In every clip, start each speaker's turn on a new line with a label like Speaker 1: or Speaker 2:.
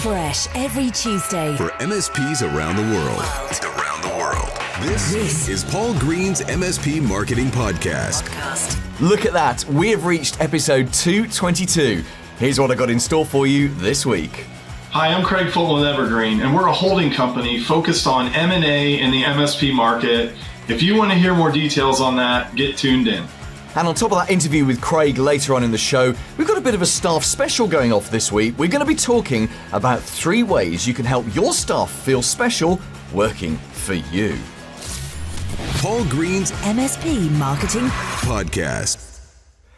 Speaker 1: Fresh every Tuesday
Speaker 2: for MSPs around the world. This is Paul Green's MSP Marketing Podcast.
Speaker 3: Look at that. We have reached episode 222. Here's what I got in store for you this week.
Speaker 4: Hi, I'm Craig Fulton with Evergreen, and we're a holding company focused on M&A in the MSP market. If you want to hear more details on that, get tuned in.
Speaker 3: And on top of that interview with Craig later on in the show, we've got a bit of a staff special going off this week. We're going to be talking about 3 ways you can help your staff feel special working for you.
Speaker 2: Paul Green's
Speaker 1: MSP Marketing
Speaker 2: Podcast.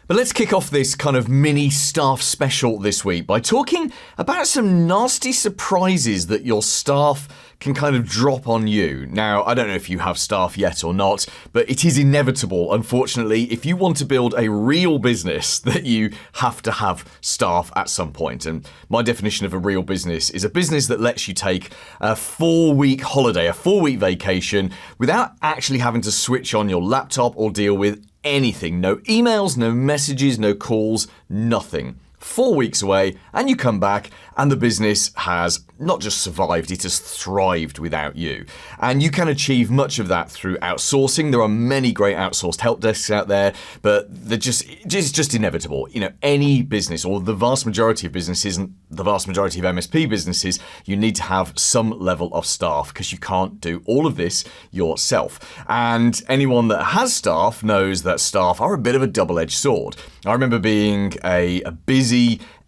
Speaker 3: But let's kick off this kind of mini staff special this week by talking about some nasty surprises that your staff can kind of drop on you. Now, I don't know if you have staff yet or not, but it is inevitable, unfortunately, if you want to build a real business, that you have to have staff at some point. And my definition of a real business is a business that lets you take a 4-week holiday, a 4-week vacation, without actually having to switch on your laptop or deal with anything. No emails, no messages, no calls, nothing. 4 weeks away, and you come back, and the business has not just survived, it has thrived without you. And you can achieve much of that through outsourcing. There are many great outsourced help desks out there, but it's just inevitable. You know, any business, or the vast majority of businesses, and the vast majority of MSP businesses, you need to have some level of staff because you can't do all of this yourself. And anyone that has staff knows that staff are a bit of a double-edged sword. I remember being a busy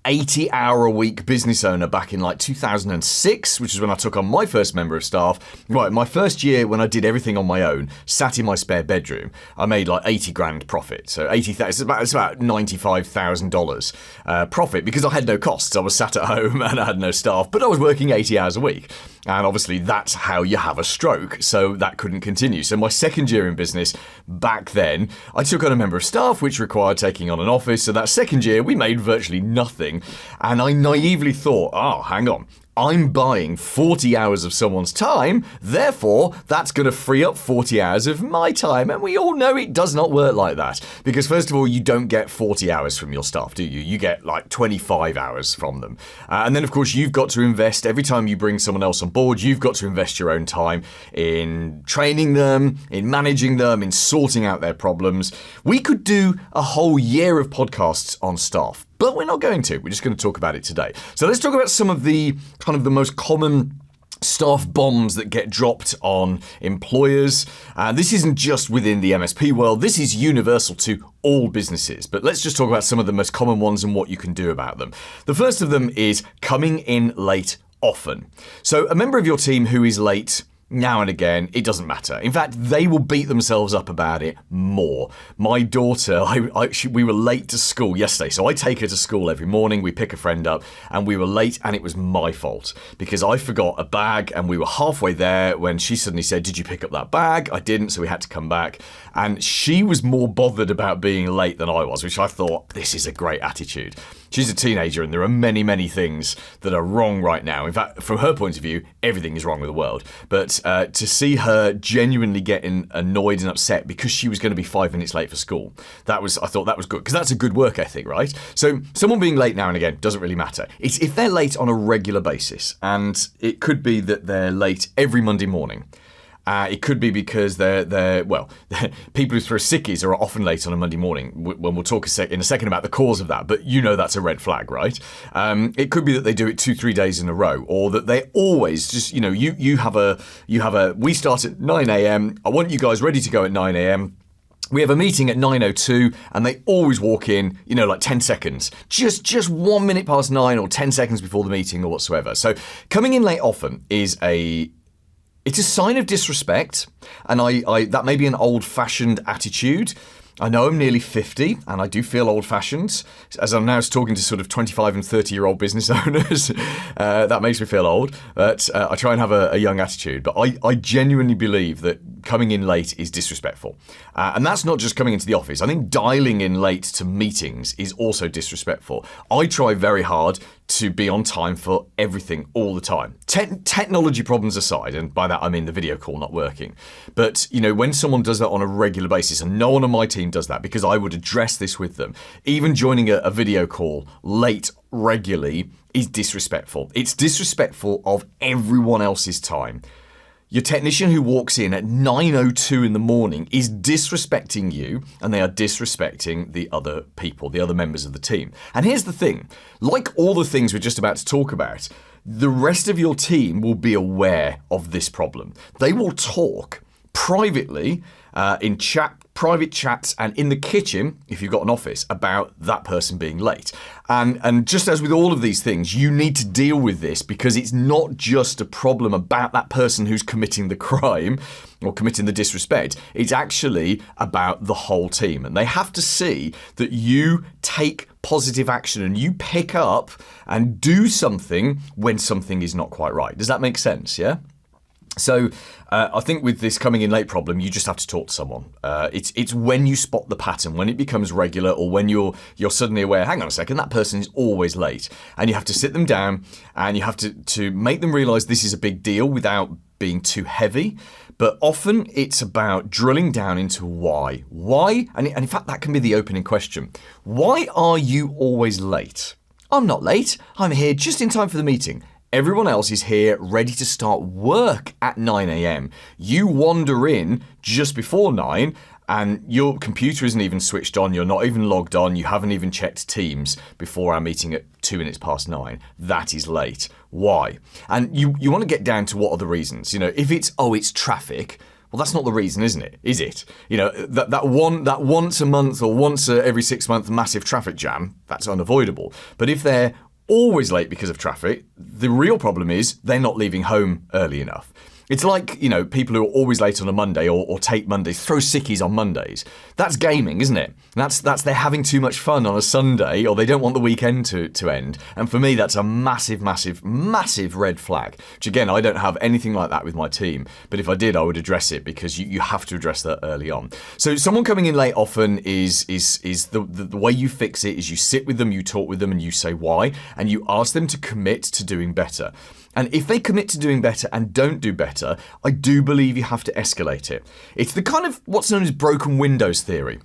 Speaker 3: 80-hour-a-week business owner back in like 2006, which is when I took on my first member of staff. Right, my first year when I did everything on my own, sat in my spare bedroom, I made like 80 grand profit. So it's about $95,000 profit because I had no costs. I was sat at home and I had no staff, but I was working 80 hours a week. And obviously that's how you have a stroke, so that couldn't continue. So my second year in business, back then, I took on a member of staff, which required taking on an office. So that second year, we made virtually nothing. And I naively thought, hang on. I'm buying 40 hours of someone's time, therefore that's going to free up 40 hours of my time. And we all know it does not work like that. Because first of all, you don't get 40 hours from your staff, do you? You get like 25 hours from them. And then of course, you've got to invest, every time you bring someone else on board, you've got to invest your own time in training them, in managing them, in sorting out their problems. We could do a whole year of podcasts on staff. But we're not going to. We're just going to talk about it today. So let's talk about some of the kind of the most common staff bombs that get dropped on employers. This isn't just within the MSP world. This is universal to all businesses. But let's just talk about some of the most common ones and what you can do about them. The first of them is coming in late often. So a member of your team who is late now and again, it doesn't matter. In fact, they will beat themselves up about it more. My daughter, we were late to school yesterday, so I take her to school every morning. We pick a friend up, and we were late, and it was my fault because I forgot a bag, and we were halfway there when she suddenly said, "Did you pick up that bag?" I didn't, so we had to come back. And she was more bothered about being late than I was, which I thought, this is a great attitude. She's a teenager, and there are many, many things that are wrong right now. In fact, from her point of view, everything is wrong with the world. But to see her genuinely getting annoyed and upset because she was going to be 5 minutes late for school, I thought that was good, because that's a good work ethic, right? So someone being late now and again doesn't really matter. It's if they're late on a regular basis, and it could be that they're late every Monday morning. It could be because people who throw sickies are often late on a Monday morning. When we'll talk in a second about the cause of that, but you know that's a red flag, right? It could be that they do it 2-3 days in a row, or that they always just, we start at 9 a.m. I want you guys ready to go at 9 a.m. We have a meeting at 9:02 and they always walk in, like 10 seconds, just 1 minute past 9 or 10 seconds before the meeting or whatsoever. So coming in late often it's a sign of disrespect, and I that may be an old-fashioned attitude. I know I'm nearly 50, and I do feel old-fashioned. As I'm now talking to sort of 25 and 30-year-old business owners, that makes me feel old. But I try and have a young attitude. But I genuinely believe that coming in late is disrespectful. And that's not just coming into the office. I think dialing in late to meetings is also disrespectful. I try very hard to be on time for everything all the time. Technology problems aside, and by that I mean the video call not working. But, when someone does that on a regular basis, and no one on my team does that because I would address this with them, even joining a video call late regularly is disrespectful. It's disrespectful of everyone else's time. Your technician who walks in at 9:02 in the morning is disrespecting you, and they are disrespecting the other people, the other members of the team. And here's the thing, like all the things we're just about to talk about, the rest of your team will be aware of this problem. They will talk privately in private chats and in the kitchen, if you've got an office, about that person being late. And just as with all of these things, you need to deal with this because it's not just a problem about that person who's committing the crime or committing the disrespect. It's actually about the whole team. And they have to see that you take positive action and you pick up and do something when something is not quite right. Does that make sense? Yeah? So I think with this coming in late problem, you just have to talk to someone. It's when you spot the pattern, when it becomes regular, or when you're suddenly aware, hang on a second, that person is always late. And you have to sit them down and you have to make them realize this is a big deal without being too heavy. But often it's about drilling down into why. Why? And in fact, that can be the opening question. Why are you always late? I'm not late. I'm here just in time for the meeting. Everyone else is here ready to start work at 9 a.m. You wander in just before 9 and your computer isn't even switched on. You're not even logged on. You haven't even checked Teams before our meeting at 2 minutes past 9. That is late. Why? And you want to get down to what are the reasons. You know, if it's traffic, well, that's not the reason, isn't it? Is it? You know, that once a month or once every 6 month massive traffic jam, that's unavoidable. But if they're always late because of traffic, the real problem is they're not leaving home early enough. It's like, you know, people who are always late on a Monday or take Mondays, throw sickies on Mondays. That's gaming, isn't it? That's they're having too much fun on a Sunday, or they don't want the weekend to end. And for me, that's a massive, massive, massive red flag. Which again, I don't have anything like that with my team. But if I did, I would address it because you have to address that early on. So someone coming in late often is the way you fix it is you sit with them, you talk with them, and you say why, and you ask them to commit to doing better. And if they commit to doing better and don't do better, I do believe you have to escalate it. It's the kind of what's known as broken windows theory.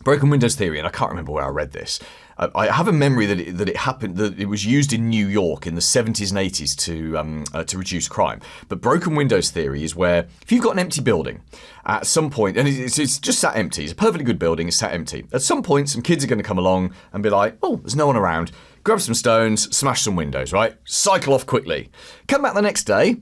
Speaker 3: Broken windows theory, and I can't remember where I read this. I have a memory that it happened, that it was used in New York in the 70s and 80s to reduce crime. But broken windows theory is where if you've got an empty building at some point, and it's just sat empty, it's a perfectly good building, it's sat empty. At some point, some kids are going to come along and be like, oh, there's no one around. Grab some stones, smash some windows, right? Cycle off quickly. Come back the next day,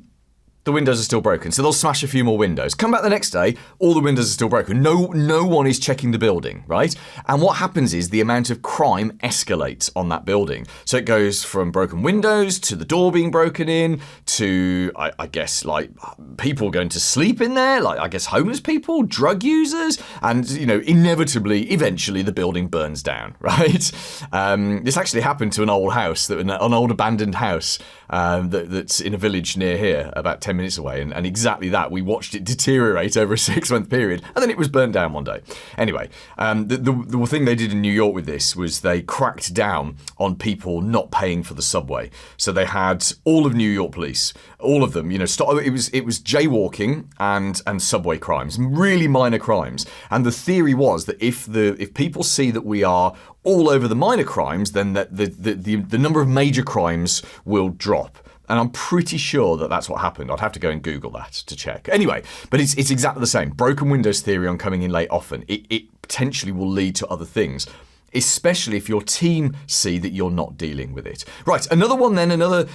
Speaker 3: the windows are still broken. So they'll smash a few more windows. Come back the next day, all the windows are still broken. No one is checking the building, right? And what happens is the amount of crime escalates on that building. So it goes from broken windows to the door being broken in to, I guess, like people going to sleep in there, like I guess homeless people, drug users, and, you know, inevitably, eventually the building burns down, right? This actually happened to an old house, an old abandoned house that's in a village near here, about 10 minutes away, and exactly that. We watched it deteriorate over a 6-month period, and then it was burnt down one day. Anyway, the thing they did in New York with this was they cracked down on people not paying for the subway. So they had all of New York police, all of them, you know, it was jaywalking and subway crimes, really minor crimes. And the theory was that if people see that we are all over the minor crimes, then the number of major crimes will drop. And I'm pretty sure that that's what happened. I'd have to go and Google that to check. Anyway, but it's exactly the same. Broken windows theory on coming in late often. It potentially will lead to other things, especially if your team see that you're not dealing with it. Right, another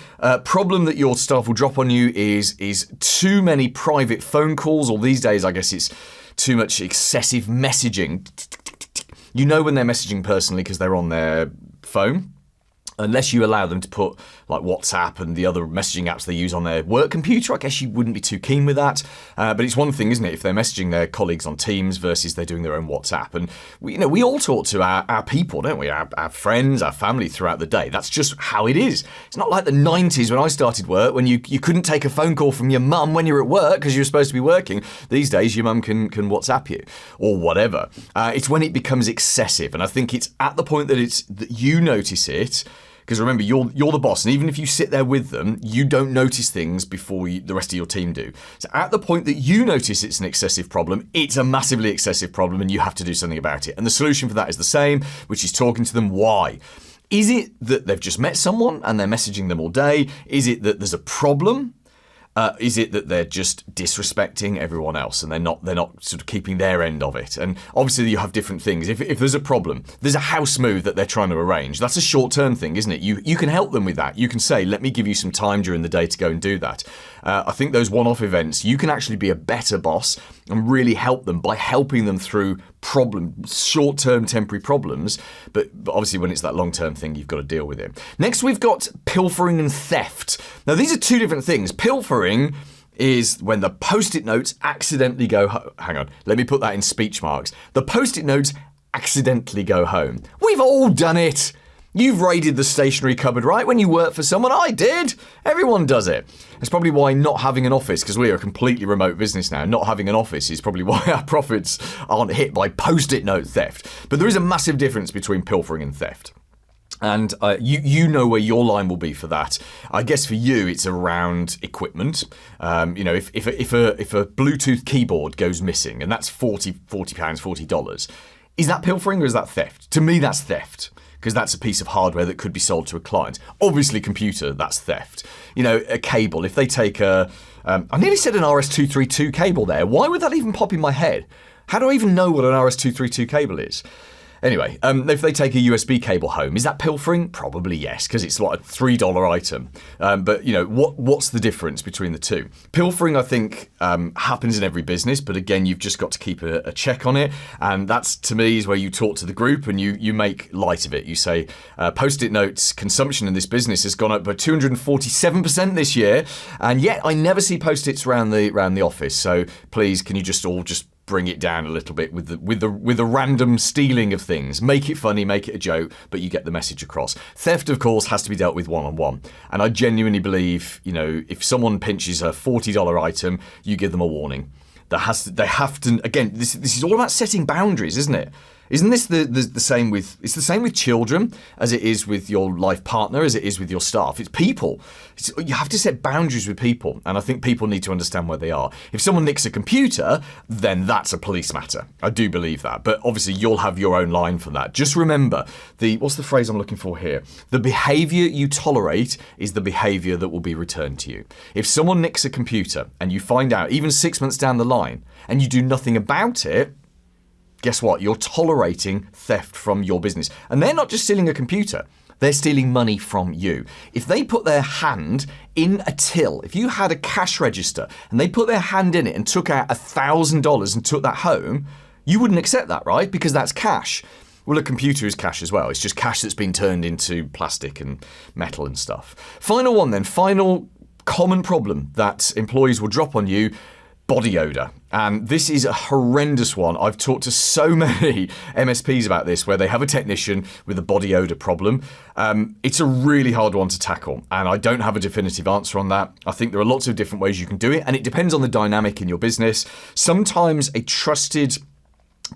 Speaker 3: problem that your staff will drop on you is too many private phone calls, or these days I guess it's too much excessive messaging. You know when they're messaging personally because they're on their phone. Unless you allow them to put like WhatsApp and the other messaging apps they use on their work computer, I guess you wouldn't be too keen with that. But it's one thing, isn't it, if they're messaging their colleagues on Teams versus they're doing their own WhatsApp. And we all talk to our people, don't we? Our friends, our family throughout the day. That's just how it is. It's not like the 90s when I started work, when you couldn't take a phone call from your mum when you're at work because you're supposed to be working. These days, your mum can WhatsApp you or whatever. It's when it becomes excessive. And I think it's at the point that you notice it. Because remember, you're the boss, and even if you sit there with them, you don't notice things before the rest of your team do. So at the point that you notice it's an excessive problem, it's a massively excessive problem, and you have to do something about it. And the solution for that is the same, which is talking to them why. Is it that they've just met someone and they're messaging them all day? Is it that there's a problem? Is it that they're just disrespecting everyone else and they're not sort of keeping their end of it? And obviously you have different things. If there's a problem, there's a house move that they're trying to arrange. That's a short-term thing, isn't it? You can help them with that. You can say, let me give you some time during the day to go and do that. I think those one-off events, you can actually be a better boss and really help them by helping them through short-term temporary problems. But obviously when it's that long-term thing, you've got to deal with it. Next, we've got pilfering and theft. Now, these are two different things. Pilfering is when the Post-it notes accidentally go home. Hang on, let me put that in speech marks. The Post-it notes accidentally go home. We've all done it. You've raided the stationery cupboard, right? When you work for someone, I did. Everyone does it. That's probably why not having an office, because we are a completely remote business now, not having an office is probably why our profits aren't hit by Post-it note theft. But there is a massive difference between pilfering and theft. And you know where your line will be for that. I guess for you, it's around equipment. If a Bluetooth keyboard goes missing, and that's $40, is that pilfering or is that theft? To me, that's theft, because that's a piece of hardware that could be sold to a client. Obviously, computer, that's theft. A cable, if they take I nearly said an RS-232 cable there. Why would that even pop in my head? How do I even know what an RS-232 cable is? Anyway, if they take a USB cable home, is that pilfering? Probably yes, because it's like a $3 item. But what's the difference between the two? Pilfering, I think, happens in every business, but again, you've just got to keep a check on it. And that's, to me, is where you talk to the group and you make light of it. You say, Post-it notes consumption in this business has gone up by 247% this year, and yet I never see Post-its around the office. So please, can you just bring it down a little bit with the random stealing of things. Make it funny, make it a joke, but you get the message across. Theft, of course, has to be dealt with one-on-one. And I genuinely believe, if someone pinches a $40 item, you give them a warning. They have to, again, this is all about setting boundaries, isn't it? Isn't this the same with, it's the same with children as it is with your life partner, as it is with your staff. It's people. You have to set boundaries with people, and I think people need to understand where they are. If someone nicks a computer, then that's a police matter. I do believe that, but obviously you'll have your own line for that. Just remember, what's the phrase I'm looking for here? The behavior you tolerate is the behavior that will be returned to you. If someone nicks a computer and you find out, even 6 months down the line, and you do nothing about it, guess what? You're tolerating theft from your business. And they're not just stealing a computer. They're stealing money from you. If they put their hand in a till, if you had a cash register and they put their hand in it and took out $1,000 and took that home, you wouldn't accept that, right? Because that's cash. Well, a computer is cash as well. It's just cash that's been turned into plastic and metal and stuff. Final one then. Final common problem that employees will drop on you: body odor. And this is a horrendous one. I've talked to so many MSPs about this, where they have a technician with a body odor problem. It's a really hard one to tackle, and I don't have a definitive answer on that. I think there are lots of different ways you can do it, and it depends on the dynamic in your business. Sometimes a trusted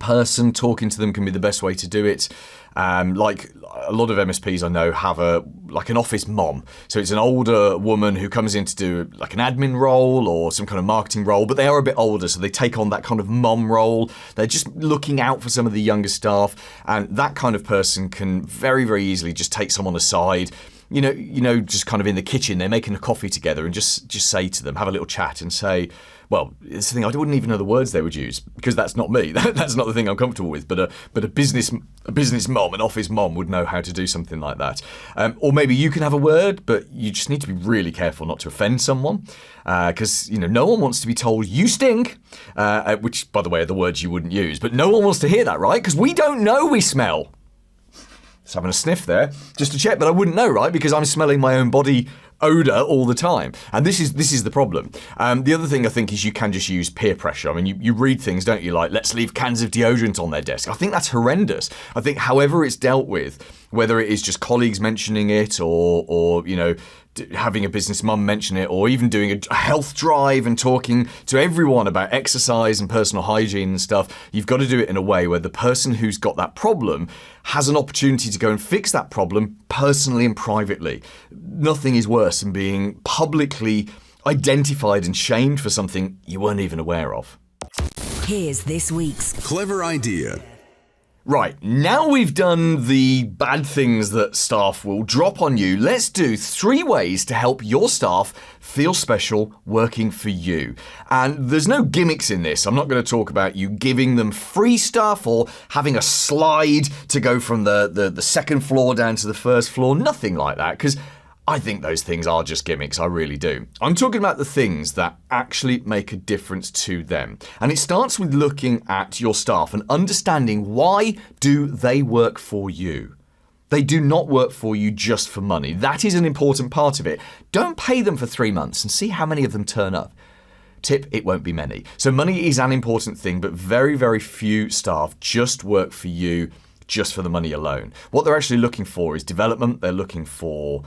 Speaker 3: person talking to them can be the best way to do it. Like a lot of MSPs I know have an office mom. So it's an older woman who comes in to do like an admin role or some kind of marketing role, but they are a bit older, so they take on that kind of mom role. They're just looking out for some of the younger staff, and that kind of person can very, very easily just take someone aside. Just kind of in the kitchen, they're making a coffee together, and just say to them, have a little chat and say, well, it's the thing, I wouldn't even know the words they would use, because that's not me. That's not the thing I'm comfortable with. But a business mom, an office mom, would know how to do something like that. Or maybe you can have a word, but you just need to be really careful not to offend someone, because no one wants to be told you stink, which, by the way, are the words you wouldn't use. But no one wants to hear that, right? Because we don't know we smell. Just having a sniff there, just to check, but I wouldn't know, right? Because I'm smelling my own body odor all the time. And this is the problem. The other thing I think is you can just use peer pressure. I mean, you read things, don't you? Like, let's leave cans of deodorant on their desk. I think that's horrendous. I think however it's dealt with, whether it is just colleagues mentioning it or having a business mum mention it, or even doing a health drive and talking to everyone about exercise and personal hygiene and stuff, you've got to do it in a way where the person who's got that problem has an opportunity to go and fix that problem personally and privately. Nothing is worse than being publicly identified and shamed for something you weren't even aware of.
Speaker 1: Here's this week's
Speaker 2: Clever idea.
Speaker 3: Right, now we've done the bad things that staff will drop on you, let's do 3 ways to help your staff feel special working for you. And there's no gimmicks in this. I'm not going to talk about you giving them free stuff or having a slide to go from the second floor down to the first floor. Nothing like that, because I think those things are just gimmicks, I really do. I'm talking about the things that actually make a difference to them. And it starts with looking at your staff and understanding, why do they work for you? They do not work for you just for money. That is an important part of it. Don't pay them for 3 months and see how many of them turn up. Tip, it won't be many. So money is an important thing, but very, very few staff just work for you just for the money alone. What they're actually looking for is development. They're looking for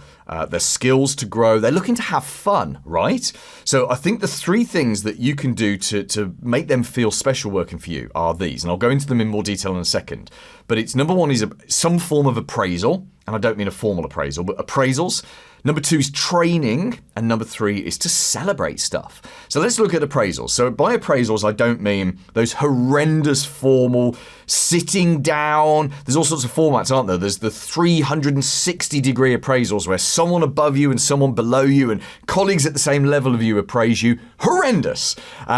Speaker 3: their skills to grow. They're looking to have fun, right? So I think the 3 things that you can do to make them feel special working for you are these, and I'll go into them in more detail in a second. But it's number 1 is some form of appraisal, and I don't mean a formal appraisal, but appraisals. Number 2 is training, and number 3 is to celebrate stuff. So let's look at appraisals. So by appraisals, I don't mean those horrendous formal sitting down. There's all sorts of formats, aren't there? There's the 360-degree appraisals where someone above you and someone below you and colleagues at the same level of you appraise you. Horrendous.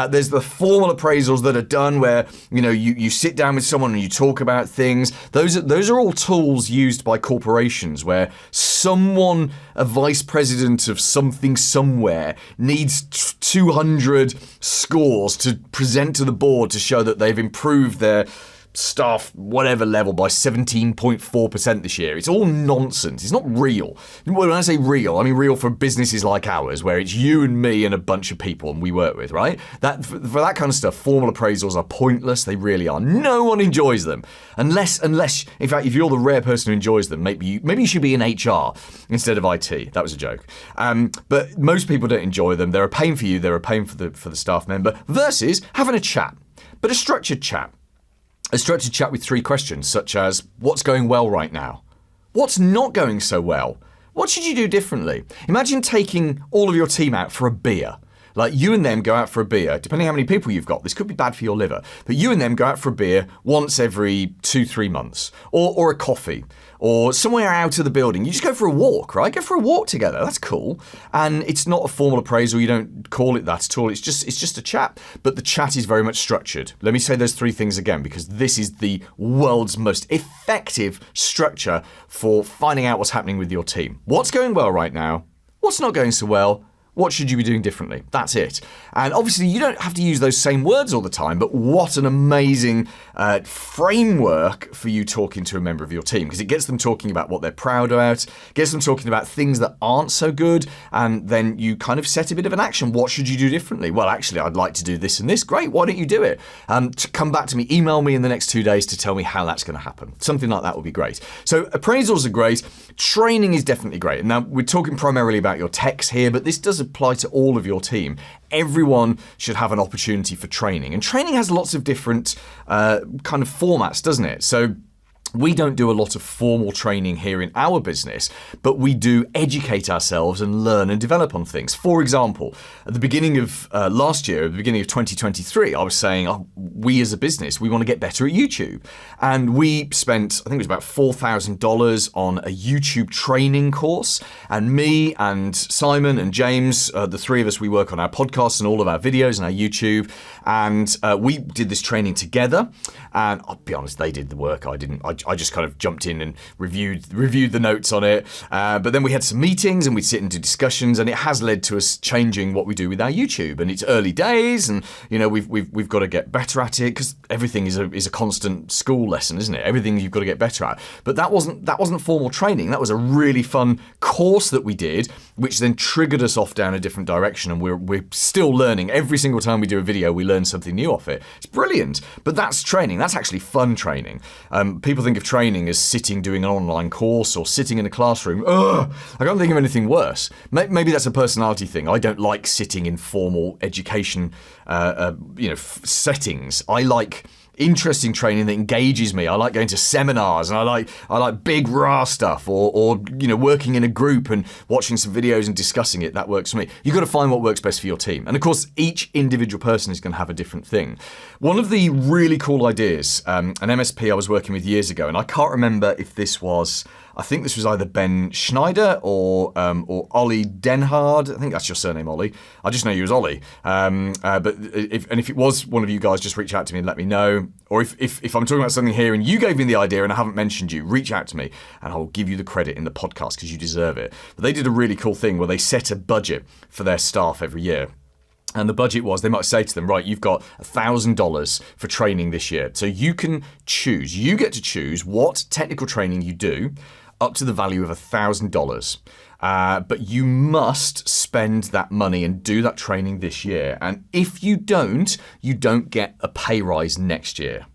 Speaker 3: There's the formal appraisals that are done where, you sit down with someone and you talk about things. Those are all tools used by corporations where someone, a vice president of something somewhere, needs 200 scores to present to the board to show that they've improved their staff whatever level by 17.4% this year. It's all nonsense. It's not real. When I say real, I mean real for businesses like ours, where it's you and me and a bunch of people and we work with, right? That for that kind of stuff, formal appraisals are pointless. They really are. No one enjoys them. Unless, in fact, if you're the rare person who enjoys them, maybe you should be in HR instead of IT. That was a joke. But most people don't enjoy them. They're a pain for you. They're a pain for the staff member, versus having a chat, but a structured chat. A structured chat with 3 questions, such as, what's going well right now? What's not going so well? What should you do differently? Imagine taking all of your team out for a beer. Like, you and them go out for a beer, depending on how many people you've got. This could be bad for your liver. But you and them go out for a beer once every 2-3 months. Or a coffee. Or somewhere out of the building. You just go for a walk, right? Go for a walk together. That's cool. And it's not a formal appraisal. You don't call it that at all. It's just a chat. But the chat is very much structured. Let me say those 3 things again, because this is the world's most effective structure for finding out what's happening with your team. What's going well right now? What's not going so well? What should you be doing differently? That's it. And obviously, you don't have to use those same words all the time, but what an amazing framework for you talking to a member of your team, because it gets them talking about what they're proud about, gets them talking about things that aren't so good, and then you kind of set a bit of an action. What should you do differently? Well, actually, I'd like to do this and this. Great, why don't you do it? To come back to me, email me in the next 2 days to tell me how that's going to happen. Something like that would be great. So appraisals are great. Training is definitely great. Now, we're talking primarily about your techs here, but this does apply to all of your team. Everyone should have an opportunity for training. And training has lots of different kind of formats, doesn't it? So we don't do a lot of formal training here in our business, but we do educate ourselves and learn and develop on things. For example, at the beginning of last year, at the beginning of 2023, I was saying, we as a business, we want to get better at YouTube. And we spent, I think it was about $4,000 on a YouTube training course. And me and Simon and James, the 3 of us, we work on our podcasts and all of our videos and our YouTube. And we did this training together. And I'll be honest, they did the work. I didn't. I just kind of jumped in and reviewed the notes on it. But then we had some meetings and we'd sit and do discussions, and it has led to us changing what we do with our YouTube. And it's early days, and we've got to get better at it, because everything is a constant school lesson, isn't it? Everything you've got to get better at. But that wasn't formal training. That was a really fun course that we did, which then triggered us off down a different direction. And we're still learning. Every single time we do a video, we learn something new off it. It's brilliant. But that's training. That's actually fun training. People think of training as sitting doing an online course or sitting in a classroom. Ugh, I can't think of anything worse. Maybe that's a personality thing. I don't like sitting in formal education settings. I like interesting training that engages me. I like going to seminars, and I like big raw stuff, or working in a group and watching some videos and discussing it. That works for me. You've got to find what works best for your team. And of course, each individual person is going to have a different thing. One of the really cool ideas, an MSP I was working with years ago, and I can't remember if this was, I think this was either Ben Schneider or Ollie Denhard. I think that's your surname, Ollie. I just know you as Ollie. But if it was one of you guys, just reach out to me and let me know. Or if I'm talking about something here and you gave me the idea and I haven't mentioned you, reach out to me and I'll give you the credit in the podcast because you deserve it. But they did a really cool thing where they set a budget for their staff every year. And the budget was, they might say to them, right, you've got $1,000 for training this year. So you get to choose what technical training you do up to the value of $1,000. But you must spend that money and do that training this year. And if you don't get a pay rise next year.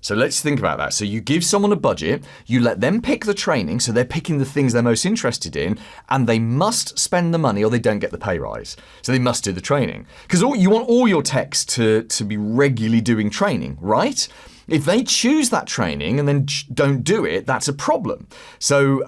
Speaker 3: So let's think about that. So you give someone a budget, you let them pick the training, so they're picking the things they're most interested in, and they must spend the money or they don't get the pay rise. So they must do the training. Because you want all your techs to be regularly doing training, right? If they choose that training and then don't do it, that's a problem. So,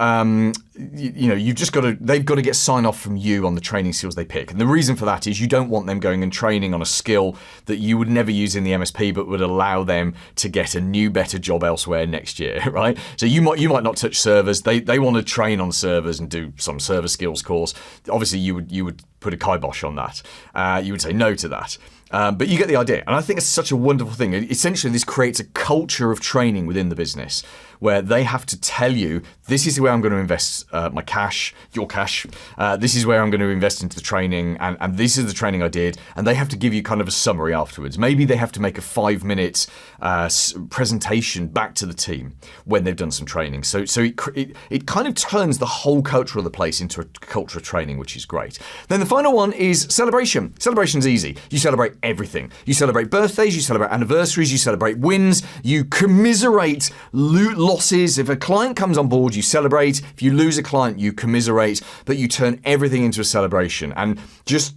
Speaker 3: you've just they've got to get sign off from you on the training skills they pick. And the reason for that is you don't want them going and training on a skill that you would never use in the MSP, but would allow them to get a new, better job elsewhere next year, right? So you might not touch servers. They want to train on servers and do some server skills course. Obviously, you would put a kibosh on that. You would say no to that. But you get the idea. And I think it's such a wonderful thing. Essentially, this creates a culture of training within the business where they have to tell you, this is where I'm going to invest my cash, your cash. This is where I'm going to invest into the training. And this is the training I did. And they have to give you kind of a summary afterwards. Maybe they have to make a 5-minute presentation back to the team when they've done some training. So it kind of turns the whole culture of the place into a culture of training, which is great. Then the final one is celebration. Celebration's easy. You celebrate everything. You celebrate birthdays, you celebrate anniversaries, you celebrate wins, you commiserate losses. If a client comes on board, you celebrate. If you lose a client, you commiserate, but you turn everything into a celebration and just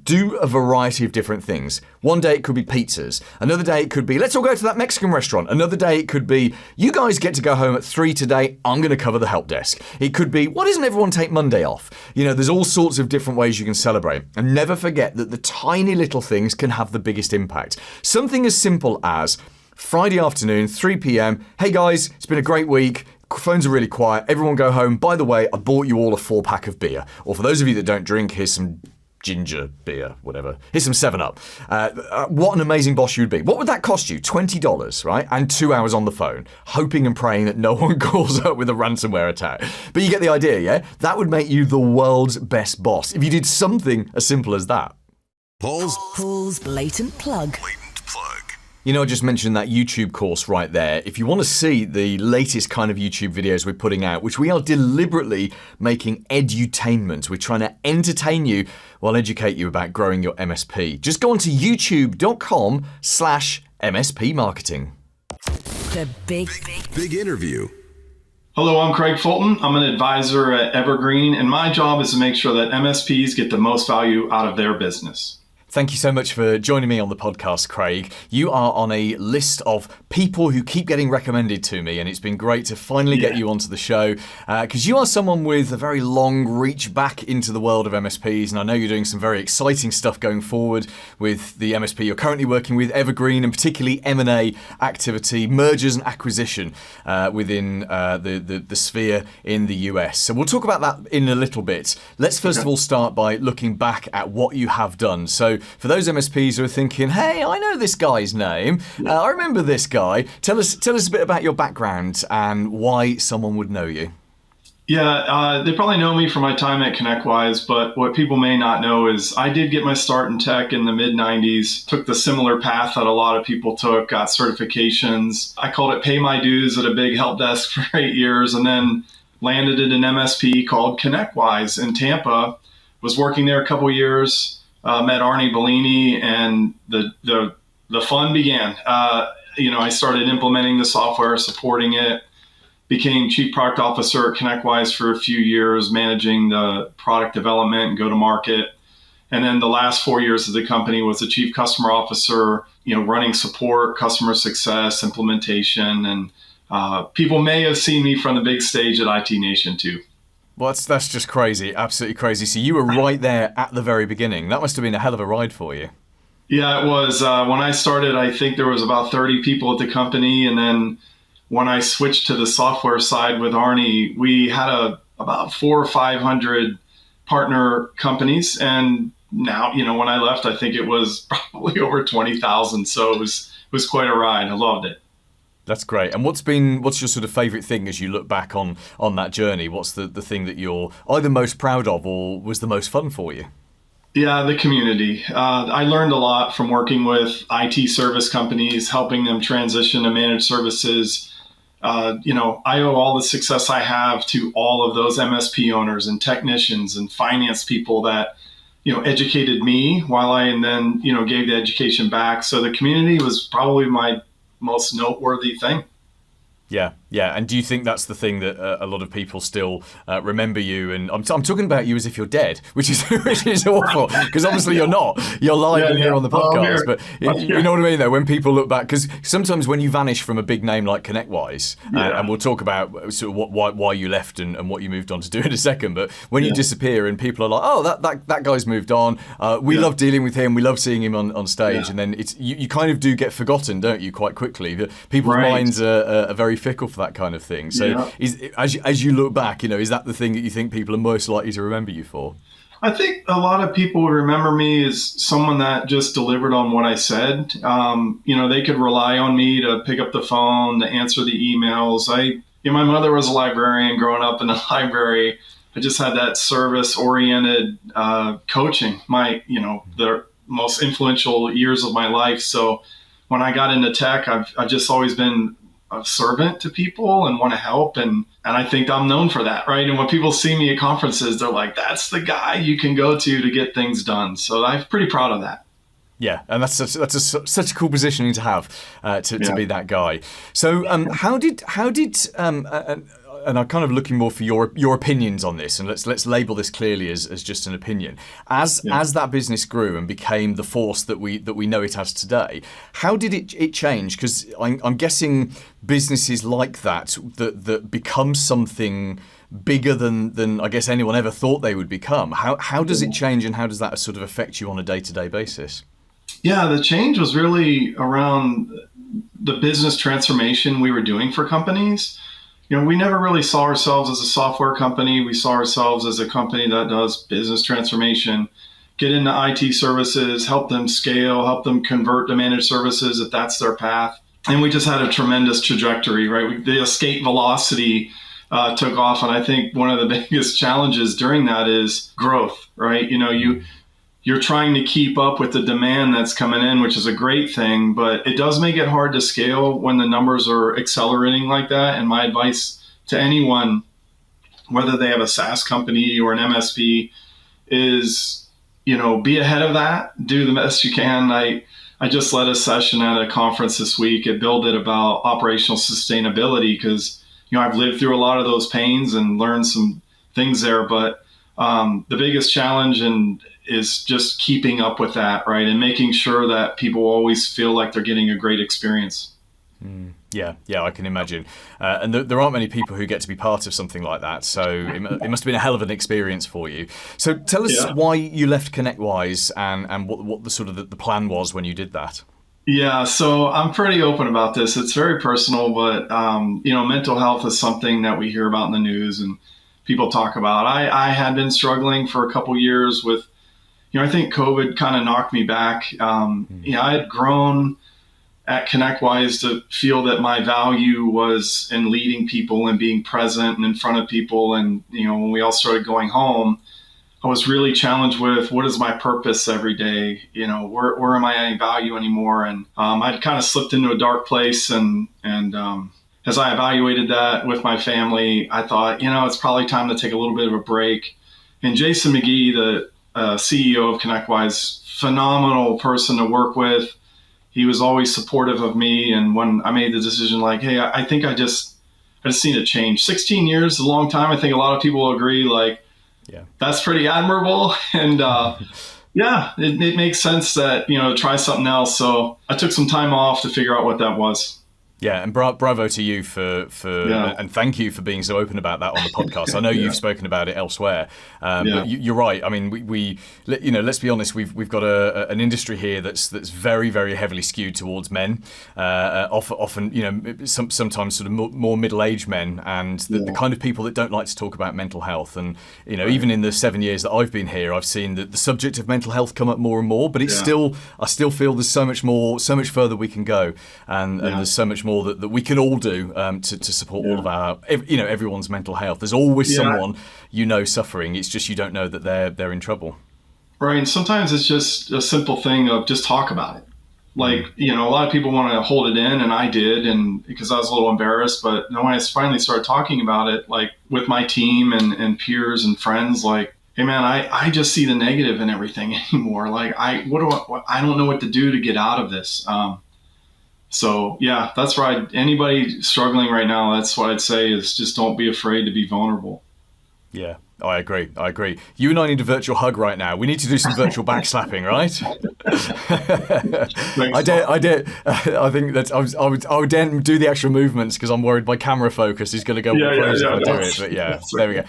Speaker 3: do a variety of different things. One day it could be pizzas. Another day it could be, let's all go to that Mexican restaurant. Another day it could be, you guys get to go home at 3 today. I'm going to cover the help desk. It could be, why doesn't everyone take Monday off? There's all sorts of different ways you can celebrate. And never forget that the tiny little things can have the biggest impact. Something as simple as Friday afternoon, 3 p.m. Hey guys, it's been a great week. Phones are really quiet. Everyone go home. By the way, I bought you all a 4-pack of beer. Or for those of you that don't drink, here's some ginger beer, whatever. Here's some 7-Up. What an amazing boss you would be. What would that cost you? $20, right? And 2 hours on the phone, hoping and praying that no one calls up with a ransomware attack. But you get the idea, yeah? That would make you the world's best boss if you did something as simple as that.
Speaker 1: Paul's blatant plug.
Speaker 3: I just mentioned that YouTube course right there. If you want to see the latest kind of YouTube videos we're putting out, which we are deliberately making edutainment, we're trying to entertain you while educate you about growing your MSP. Just go on to youtube.com/MSP Marketing.
Speaker 1: The big
Speaker 2: interview.
Speaker 4: Hello, I'm Craig Fulton. I'm an advisor at Evergreen, and my job is to make sure that MSPs get the most value out of their business.
Speaker 3: Thank you so much for joining me on the podcast, Craig. You are on a list of people who keep getting recommended to me, and it's been great to finally get you onto the show because you are someone with a very long reach back into the world of MSPs, and I know you're doing some very exciting stuff going forward with the MSP you're currently working with, Evergreen, and particularly M&A activity, mergers and acquisition within the sphere in the US. So we'll talk about that in a little bit. Let's first of all start by looking back at what you have done. So for those MSPs who are thinking, hey, I know this guy's name, I remember this guy, tell us a bit about your background and why someone would know you.
Speaker 4: Yeah, they probably know me from my time at ConnectWise, but what people may not know is I did get my start in tech in the mid-90s, took the similar path that a lot of people took, got certifications. I called it pay my dues at a big help desk for 8 years, and then landed at an MSP called ConnectWise in Tampa, was working there a couple years. Met Arnie Bellini, and the fun began. I started implementing the software, supporting it, became chief product officer at ConnectWise for a few years, managing the product development and go-to-market. And then the last 4 years of the company was the chief customer officer, running support, customer success, implementation. And people may have seen me from the big stage at IT Nation too.
Speaker 3: Well, that's just crazy. Absolutely crazy. So you were right there at the very beginning. That must have been a hell of a ride for you.
Speaker 4: Yeah, it was. When I started, I think there was about 30 people at the company. And then when I switched to the software side with Arnie, we had about 400 or 500 partner companies. And now, when I left, I think it was probably over 20,000. So it was quite a ride. I loved it.
Speaker 3: That's great. And what's your sort of favorite thing as you look back on that journey? What's the thing that you're either most proud of or was the most fun for you?
Speaker 4: Yeah, the community. I learned a lot from working with IT service companies, helping them transition to managed services. I owe all the success I have to all of those MSP owners and technicians and finance people that, educated me while I then, gave the education back. So the community was probably my most noteworthy thing.
Speaker 3: Yeah. And do you think that's the thing that a lot of people still remember you? And I'm talking about you as if you're dead, which is awful, because obviously you're not. You're live and here on the podcast. But you know what I mean, though, when people look back, because sometimes when you vanish from a big name like ConnectWise, and we'll talk about sort of why you left and what you moved on to do in a second, but when you disappear and people are like, oh, that guy's moved on. We love dealing with him. We love seeing him on stage. And then you kind of do get forgotten, don't you, quite quickly. People's minds are very fickle for that kind of thing. So as you look back, is that the thing that you think people are most likely to remember you for?
Speaker 4: I think a lot of people remember me as someone that just delivered on what I said. They could rely on me to pick up the phone, to answer the emails. My mother was a librarian growing up in the library. I just had that service-oriented coaching, the most influential years of my life. So when I got into tech, I've just always been a servant to people and want to help. And I think I'm known for that, right? And when people see me at conferences, they're like, that's the guy you can go to get things done. So I'm pretty proud of that.
Speaker 3: Yeah, and that's such a cool positioning to have, to be that guy. So how did and I'm kind of looking more for your opinions on this, and let's label this clearly as just an opinion. As that business grew and became the force that we know it as today, how did it change? Because I'm guessing businesses like that become something bigger than I guess anyone ever thought they would become. How does it change, and how does that sort of affect you on a day-to-day basis?
Speaker 4: Yeah, the change was really around the business transformation we were doing for companies. We never really saw ourselves as a software company. We saw ourselves as a company that does business transformation, get into IT services, help them scale, help them convert to managed services if that's their path. And we just had a tremendous trajectory, right? The escape velocity took off. And I think one of the biggest challenges during that is growth, right? You're trying to keep up with the demand that's coming in, which is a great thing, but it does make it hard to scale when the numbers are accelerating like that. And my advice to anyone, whether they have a SaaS company or an MSP, is, be ahead of that, do the best you can. I just led a session at a conference this week at Build It about operational sustainability because, I've lived through a lot of those pains and learned some things there, but the biggest challenge is just keeping up with that, right? And making sure that people always feel like they're getting a great experience.
Speaker 3: Yeah, I can imagine. And there aren't many people who get to be part of something like that. So it must have been a hell of an experience for you. So tell us why you left ConnectWise and what the sort of the plan was when you did that.
Speaker 4: Yeah, so I'm pretty open about this. It's very personal, but mental health is something that we hear about in the news and people talk about. I had been struggling for a couple years with, I think COVID kind of knocked me back. I had grown at ConnectWise to feel that my value was in leading people and being present and in front of people. And, when we all started going home, I was really challenged with what is my purpose every day? Where am I adding value anymore? And I'd kind of slipped into a dark place. And as I evaluated that with my family, I thought, it's probably time to take a little bit of a break. And Jason McGee, the CEO of ConnectWise, phenomenal person to work with. He was always supportive of me. And when I made the decision, like, hey, I think I just need a change. 16 years is a long time. I think a lot of people will agree, like, that's pretty admirable. And Yeah, it makes sense that, try something else. So I took some time off to figure out what that was.
Speaker 3: Yeah, and bravo to you for
Speaker 4: Yeah.
Speaker 3: and thank you for being so open about that on the podcast. I know you've spoken about it elsewhere, but you're right. I mean, we let's be honest. We've got an industry here that's very, very heavily skewed towards men. Often, sometimes sort of more middle-aged men, and the kind of people that don't like to talk about mental health. And even in the 7 years that I've been here, I've seen that the subject of mental health come up more and more. But I still feel there's so much further we can go, and there's so much more that we can all do to support all of our, everyone's mental health. There's always someone suffering. It's just you don't know that they're in trouble. Right.
Speaker 4: And sometimes it's just a simple thing of just talk about it. Like, a lot of people want to hold it in, and I did, and because I was a little embarrassed. But when I finally started talking about it, like with my team and peers and friends, like, hey man, I just see the negative in everything anymore. Like I don't know what to do to get out of this. So yeah, that's right. Anybody struggling right now, that's what I'd say is just don't be afraid to be vulnerable.
Speaker 3: Yeah, I agree. You and I need a virtual hug right now. We need to do some virtual backslapping, right? I dare. I think that I would dare do the actual movements because I'm worried my camera focus is going to go crazy if I do it. But there we go.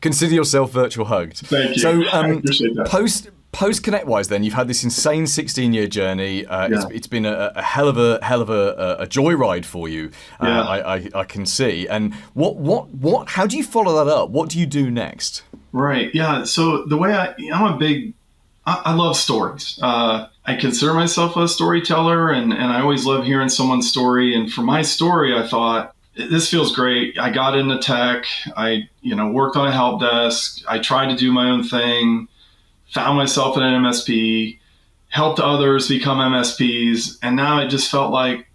Speaker 3: Consider yourself virtual hugged.
Speaker 4: Thank you.
Speaker 3: So
Speaker 4: I appreciate that.
Speaker 3: Post ConnectWise, then you've had this insane 16-year journey. It's been a hell of a joyride for you. I can see. And what? How do you follow that up? What do you do next?
Speaker 4: Right. Yeah. So the way I love stories. I consider myself a storyteller, and I always love hearing someone's story. And for my story, I thought, this feels great. I got into tech. I worked on a help desk. I tried to do my own thing. Found myself in an MSP, helped others become MSPs. And now it just felt like,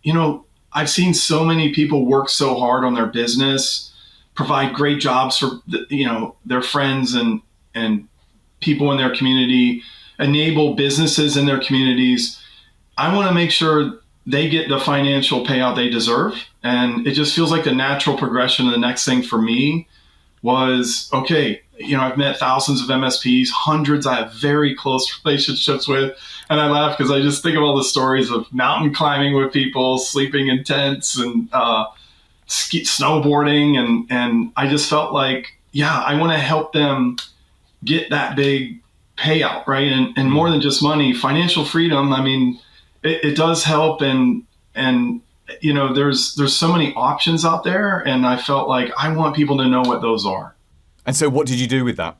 Speaker 4: I've seen so many people work so hard on their business, provide great jobs for, their friends and people in their community, enable businesses in their communities. I want to make sure they get the financial payout they deserve. And it just feels like the natural progression of the next thing for me was, okay, I've met thousands of MSPs, hundreds I have very close relationships with. And I laugh because I just think of all the stories of mountain climbing with people, sleeping in tents and snowboarding. And I just felt like, I want to help them get that big payout, right? And more than just money, financial freedom. I mean, it does help. And there's so many options out there. And I felt like I want people to know what those are.
Speaker 3: And so what did you do with that?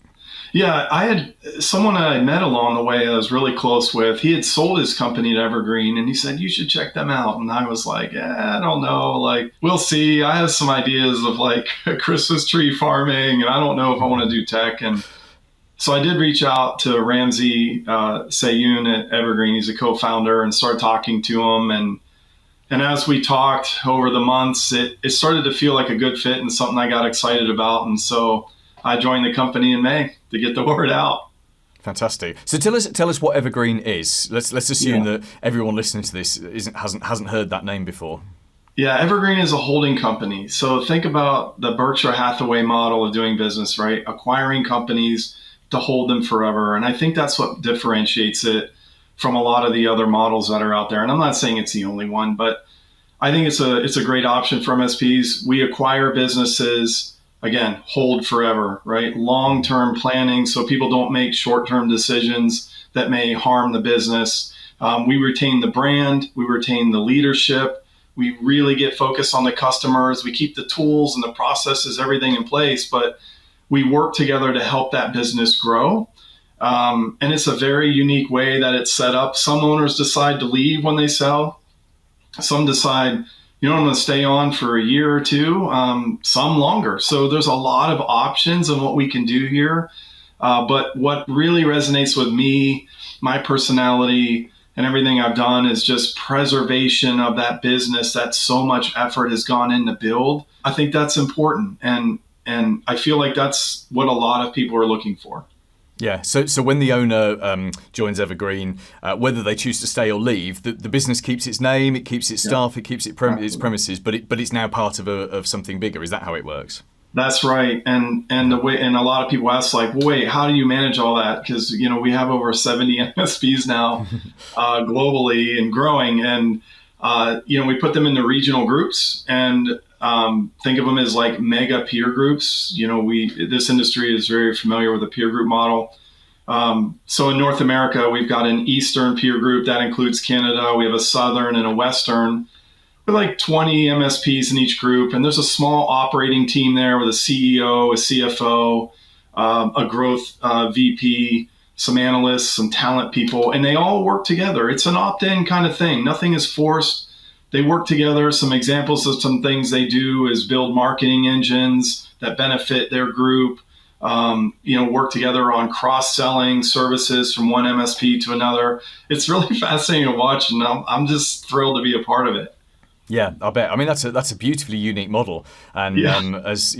Speaker 4: Yeah, I had someone I met along the way I was really close with. He had sold his company to Evergreen, and he said, you should check them out. And I was like, I don't know. Like, we'll see. I have some ideas of like Christmas tree farming, and I don't know if I want to do tech. And so I did reach out to Ramsey Sayun at Evergreen. He's a co-founder, and started talking to him. And as we talked over the months, it started to feel like a good fit and something I got excited about. And so I joined the company in May to get the word out.
Speaker 3: Fantastic. So tell us what Evergreen is. Let's assume that everyone listening to this hasn't heard that name before.
Speaker 4: Yeah, Evergreen is a holding company. So think about the Berkshire Hathaway model of doing business, right? Acquiring companies to hold them forever. And I think that's what differentiates it from a lot of the other models that are out there. And I'm not saying it's the only one, but I think it's a great option for MSPs. We acquire businesses, again, hold forever, right? Long-term planning so people don't make short-term decisions that may harm the business. We retain the brand, we retain the leadership, we really get focused on the customers, we keep the tools and the processes, everything in place, but we work together to help that business grow. And it's a very unique way that it's set up. Some owners decide to leave when they sell. Some decide, I'm going to stay on for a year or two, some longer. So there's a lot of options on what we can do here. But what really resonates with me, my personality, and everything I've done is just preservation of that business that so much effort has gone in to build. I think that's important. And I feel like that's what a lot of people are looking for.
Speaker 3: Yeah. So when the owner joins Evergreen, whether they choose to stay or leave, the business keeps its name, it keeps its staff, it keeps its premises, but it's now part of something bigger. Is that how it works?
Speaker 4: That's right. And the way, and a lot of people ask like, well, wait, how do you manage all that? Because, we have over 70 MSPs now globally and growing. And, we put them into regional groups and think of them as like mega peer groups. This industry is very familiar with the peer group model. So in North America, we've got an Eastern peer group that includes Canada. We have a Southern and a Western. With like 20 MSPs in each group, and there's a small operating team there with a CEO, a CFO, a growth VP, some analysts, some talent people, and they all work together. It's an opt-in kind of thing. Nothing is forced. They work together. Some examples of some things they do is build marketing engines that benefit their group. Work together on cross-selling services from one MSP to another. It's really fascinating to watch, and I'm just thrilled to be a part of it.
Speaker 3: Yeah, I bet. I mean, that's a beautifully unique model. And as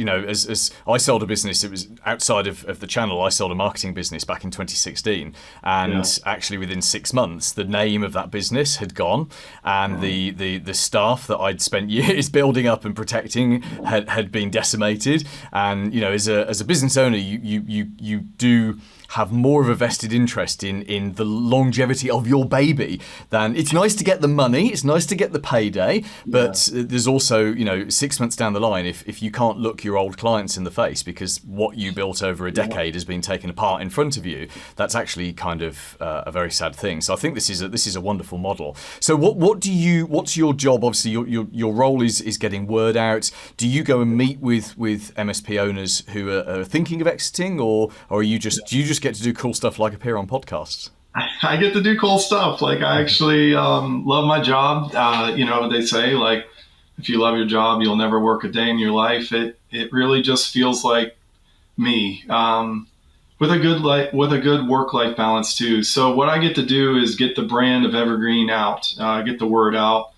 Speaker 3: I sold a business, it was outside of the channel. I sold a marketing business back in 2016, and actually within 6 months, the name of that business had gone, and the staff that I'd spent years building up and protecting had been decimated. And as a business owner, you do have more of a vested interest in the longevity of your baby than it's nice to get the money, it's nice to get the payday, but there's also, 6 months down the line, if you can't look your old clients in the face because what you built over a decade has been taken apart in front of you, that's actually kind of a very sad thing. So I think this is a wonderful model. So what's your job? Obviously your role is getting word out. Do you go and meet with MSP owners who are thinking of exiting, or do you just get to do cool stuff like appear on podcasts?
Speaker 4: I get to do cool stuff. Like I actually love my job. They say like, if you love your job, you'll never work a day in your life. It really just feels like me with a good work-life balance too. So what I get to do is get the brand of Evergreen out, get the word out.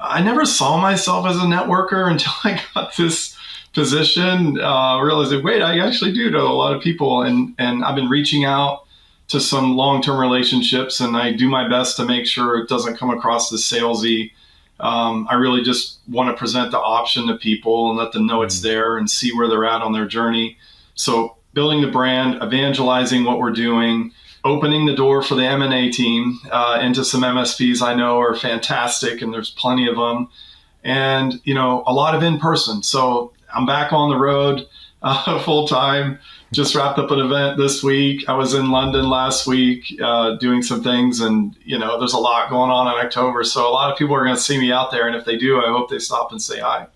Speaker 4: I never saw myself as a networker until I got this position, realizing, wait, I actually do know a lot of people, and I've been reaching out to some long-term relationships, and I do my best to make sure it doesn't come across as salesy. I really just want to present the option to people and let them know it's there and see where they're at on their journey. So building the brand, evangelizing what we're doing, opening the door for the M&A team into some MSPs I know are fantastic, and there's plenty of them, and a lot of in-person. So I'm back on the road full time. Just wrapped up an event this week. I was in London last week doing some things, and there's a lot going on in October. So a lot of people are going to see me out there, and if they do, I hope they stop and say hi.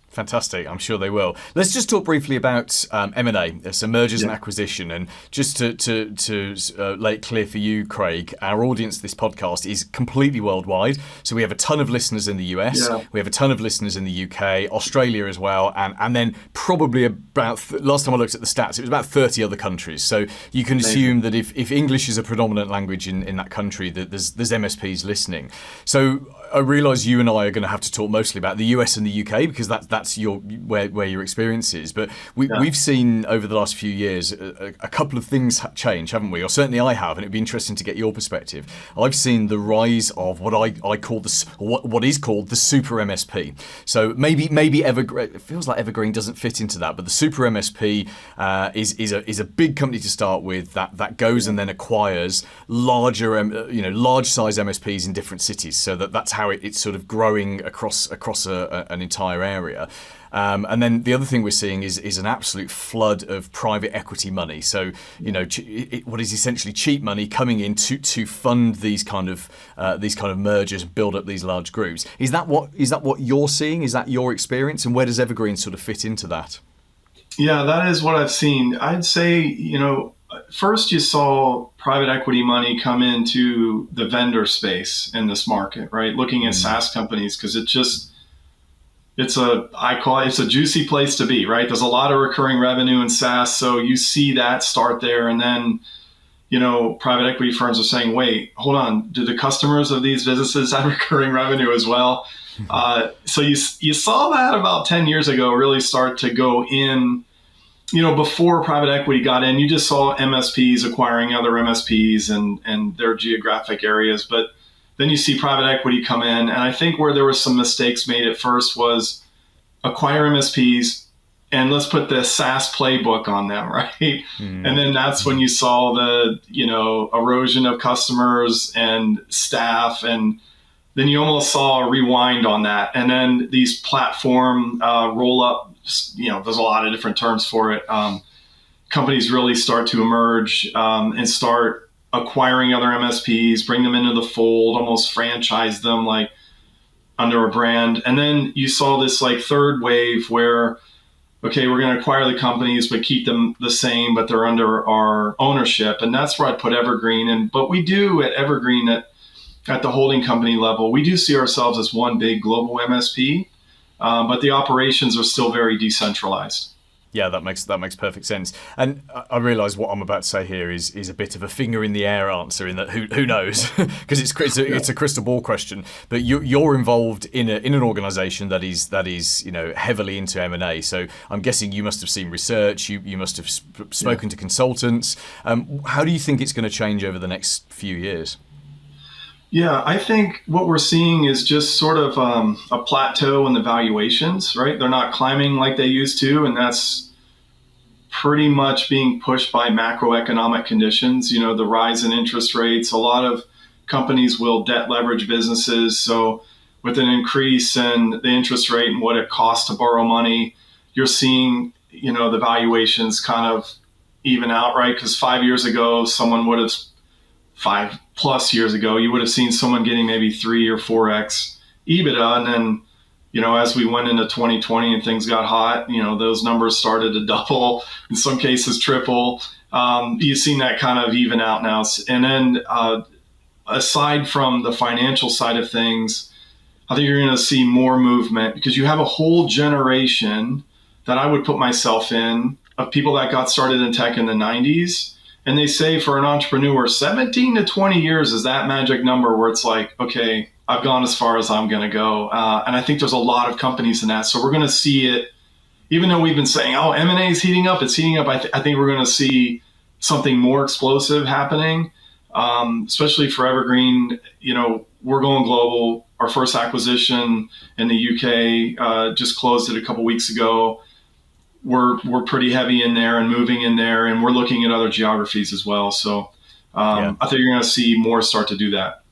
Speaker 3: Fantastic. I'm sure they will. Let's just talk briefly about M&A, so mergers and acquisition. And just to lay it clear for you, Craig, our audience, this podcast is completely worldwide. So we have a ton of listeners in the US. Yeah. We have a ton of listeners in the UK, Australia as well. And then probably about, last time I looked at the stats, it was about 30 other countries. So you can assume that if English is a predominant language in that country, that there's MSPs listening. So I realise you and I are going to have to talk mostly about the US and the UK because that's where your experience is. But we've seen over the last few years a couple of things change, haven't we? Or certainly I have, and it'd be interesting to get your perspective. I've seen the rise of what I call what is called the super MSP. So maybe Evergreen, it feels like Evergreen doesn't fit into that, but the super MSP is a big company to start with that goes and then acquires large size MSPs in different cities. So that's how it's sort of growing across an entire area. And then the other thing we're seeing is an absolute flood of private equity money. So, what is essentially cheap money coming in to fund these kind of mergers, build up these large groups. Is that what you're seeing? Is that your experience? And where does Evergreen sort of fit into that?
Speaker 4: Yeah, that is what I've seen. I'd say, first you saw private equity money come into the vendor space in this market, right? Looking at SaaS companies, because it's a juicy place to be, right? There's a lot of recurring revenue in SaaS. So you see that start there. And then, private equity firms are saying, wait, hold on. Do the customers of these businesses have recurring revenue as well? So you saw that about 10 years ago really start to go in. Before private equity got in, you just saw MSPs acquiring other MSPs and their geographic areas. But then you see private equity come in. And I think where there were some mistakes made at first was acquire MSPs, and let's put the SaaS playbook on them, right? And then that's when you saw the, erosion of customers and staff, and then you almost saw a rewind on that. And then these platform roll up, there's a lot of different terms for it. Companies really start to emerge and start acquiring other MSPs, bring them into the fold, almost franchise them like under a brand. And then you saw this like third wave where, okay, we're going to acquire the companies, but keep them the same, but they're under our ownership. And that's where I put Evergreen in. But we do at Evergreen at the holding company level, we do see ourselves as one big global MSP, but the operations are still very decentralized.
Speaker 3: Yeah, that makes perfect sense. And I realise what I'm about to say here is a bit of a finger in the air answer, in that who knows, because it's a crystal ball question. But you're involved in an organisation that is heavily into M&A. So I'm guessing you must have seen research. You must have spoken to consultants. How do you think it's going to change over the next few years?
Speaker 4: Yeah, I think what we're seeing is just sort of a plateau in the valuations, right? They're not climbing like they used to, and that's pretty much being pushed by macroeconomic conditions. The rise in interest rates. A lot of companies will debt leverage businesses. So with an increase in the interest rate and what it costs to borrow money, you're seeing, the valuations kind of even out, right? Because 5 years ago, 5+ years ago, you would have seen someone getting maybe 3 or 4x EBITDA. And then, as we went into 2020 and things got hot, those numbers started to double, in some cases triple. You've seen that kind of even out now. And then aside from the financial side of things, I think you're going to see more movement, because you have a whole generation that I would put myself in, of people that got started in tech in the 90s. And they say for an entrepreneur, 17 to 20 years is that magic number where it's like, okay, I've gone as far as I'm going to go. And I think there's a lot of companies in that. So we're going to see it, even though we've been saying, M&A is heating up, it's heating up. I think we're going to see something more explosive happening, especially for Evergreen. We're going global. Our first acquisition in the UK just closed it a couple weeks ago. We're pretty heavy in there and moving in there, and we're looking at other geographies as well. So I think you're going to see more start to do that.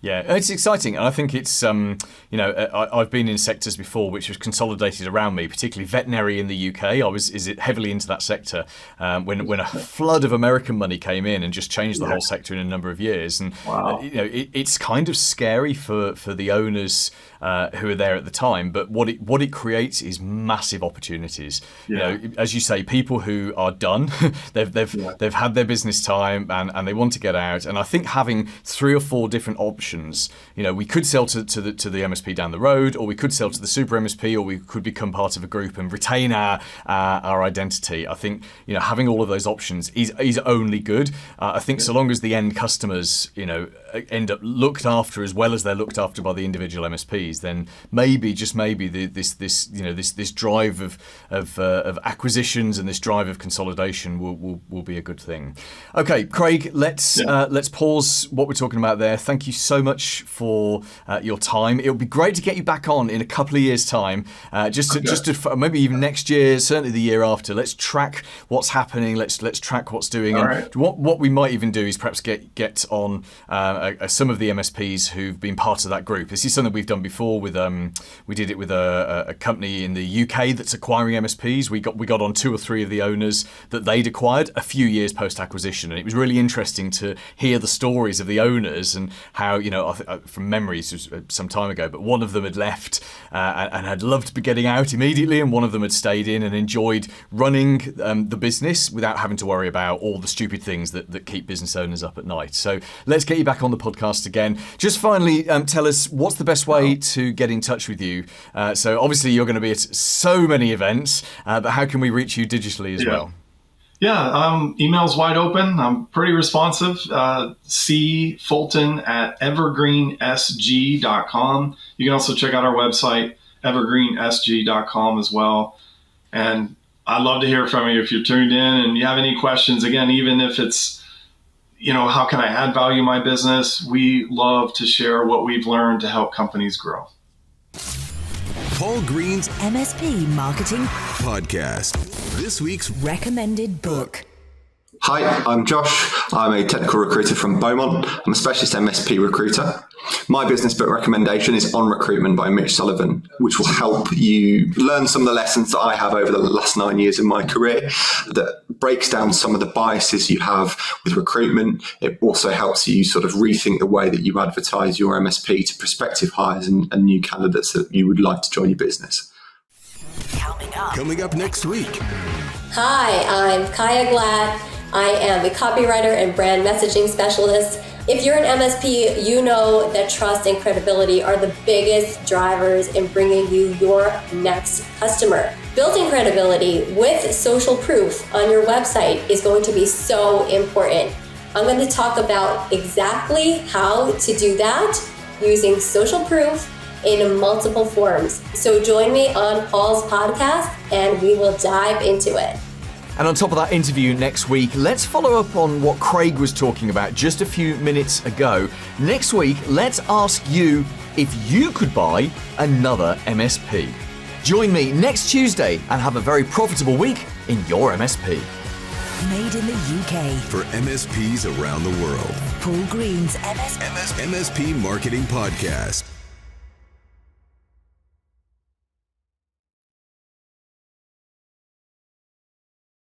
Speaker 3: Yeah, it's exciting. And I think it's, I've been in sectors before which was consolidated around me, particularly veterinary in the UK. I was heavily into that sector when a flood of American money came in and just changed the whole sector in a number of years. And, it's kind of scary for the owners who are there at the time. But what it creates is massive opportunities.
Speaker 4: Yeah.
Speaker 3: As you say, people who are done, they've had their business time and they want to get out. And I think having 3 or 4 different options, we could sell to the MSP down the road, or we could sell to the super MSP, or we could become part of a group and retain our identity. I think having all of those options is only good. I think so long as the end customers end up looked after as well as they're looked after by the individual MSPs, then maybe this drive of acquisitions and this drive of consolidation will be a good thing. Okay, Craig, let's pause what we're talking about there. Thank you so much for your time. It would be great to get you back on in a couple of years' time, just to maybe even next year, certainly the year after. Let's track what's happening. Let's track what's doing. And
Speaker 4: right.
Speaker 3: What we might even do is perhaps get on some of the MSPs who've been part of that group. This is something we've done before with we did it with a company in the UK that's acquiring MSPs. We got on 2 or 3 of the owners that they'd acquired a few years post acquisition, and it was really interesting to hear the stories of the owners and how from memories some time ago, but one of them had left and had loved getting out immediately, and one of them had stayed in and enjoyed running the business without having to worry about all the stupid things that keep business owners up at night. So let's get you back on the podcast again. Just finally, tell us what's the best way to get in touch with you. So obviously you're going to be at so many events, but how can we reach you digitally as well?
Speaker 4: Yeah, email's wide open. I'm pretty responsive. C Fulton at evergreensg.com. You can also check out our website, evergreensg.com as well. And I'd love to hear from you if you're tuned in and you have any questions. Again, even if it's, how can I add value in my business? We love to share what we've learned to help companies grow.
Speaker 2: Paul Green's
Speaker 1: MSP Marketing
Speaker 2: Podcast. This week's
Speaker 1: recommended book.
Speaker 5: Hi, I'm Josh. I'm a technical recruiter from Beaumont. I'm a specialist MSP recruiter. My business book recommendation is On Recruitment by Mitch Sullivan, which will help you learn some of the lessons that I have over the last 9 years in my career that breaks down some of the biases you have with recruitment. It also helps you sort of rethink the way that you advertise your MSP to prospective hires and new candidates that you would like to join your business.
Speaker 2: coming up next week.
Speaker 6: Hi, I'm Kaya Glad. I am a copywriter and brand messaging specialist. If you're an MSP, you know that trust and credibility are the biggest drivers in bringing you your next customer. Building credibility with social proof on your website is going to be so important. I'm going to talk about exactly how to do that using social proof in multiple forms. So join me on Paul's podcast and we will dive into it.
Speaker 3: And on top of that interview next week, let's follow up on what Craig was talking about just a few minutes ago. Next week, let's ask you if you could buy another MSP. Join me next Tuesday and have a very profitable week in your MSP.
Speaker 1: Made in the UK.
Speaker 2: For MSPs around the world.
Speaker 1: Paul Green's
Speaker 2: MSP Marketing Podcast.